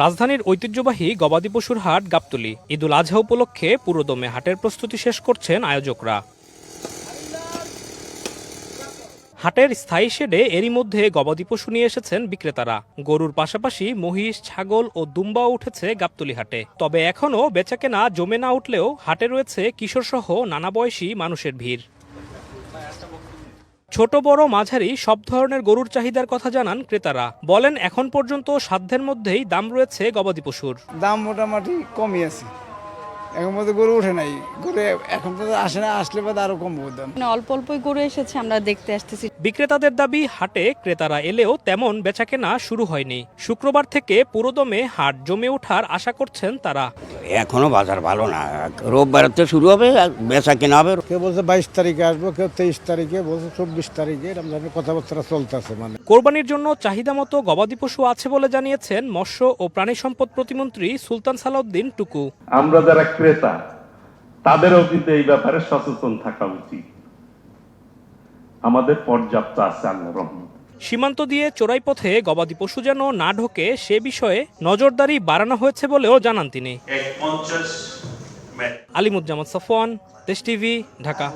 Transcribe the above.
রাজধানীর ঐতিহ্যবাহী গবাদি পশুর হাট গাবতলী ঈদুল আজহা উপলক্ষে পুরোদমে হাটের প্রস্তুতি শেষ করছেন আয়োজকরা। হাটের স্থায়ী শেডে এরই মধ্যে গবাদি পশু নিয়ে এসেছেন বিক্রেতারা। গরুর পাশাপাশি মহিষ, ছাগল ও দুম্বাও উঠেছে গাবতলী হাটে। তবে এখনও বেচাকেনা জমে না উঠলেও হাটে রয়েছে কিশোরসহ নানা বয়সী মানুষের ভিড়। ছোট বড় মাঝারি সব ধরনের গরুর চাহিদার কথা জানান ক্রেতারা। বলেন এখন পর্যন্ত সাধ্যের মধ্যেই দাম রয়েছে গবাদি পশুর। দাম মোটামুটি কমই আছে, এখন মধ্যে গরু ওঠে নাই, গরু এখন তো আসে না, আসলে বাদ আরো কমবো দাম। অল্প অল্পই গরু এসেছে, আমরা দেখতে আসতেছি। বিক্রেতাদের দাবি হাটে ক্রেতারা এলেও তেমন বেচাকেনা শুরু হয়নি। শুক্রবার থেকে পুরোদমে হাট জমে ওঠার আশা করছেন তারা। এখনো বাজার ভালো না, রোববার তো শুরু হবে, বেচা কেনা হবে। কেউ বলছে 22 তারিখে আসবো, কেউ 23 তারিখে, বলছে 24 তারিখে, এরকম ধরনের কথাবার্তা চলতেছে। মানে কোরবানির জন্য চাহিদা মতো গবাদি পশু আছে বলে জানিয়েছেন মৎস্য ও প্রাণী সম্পদ প্রতিমন্ত্রী সুলতান সালাউদ্দিন টুকু। আমরা যারা ক্রেতা তাদেরও কিন্তু এই ব্যাপারে সচেতন থাকা উচিত। আমাদের পর্যাপ্ত আছে আল্লাহর রহমত। সীমান্ত দিয়ে চোরাই পথে গবাদি পশু যেন না ঢোকে সে বিষয়ে নজরদারি বাড়ানো হয়েছে বলেও জানান তিনি। আলিমুজ্জামান সফওয়ান, দেশ টিভি, ঢাকা।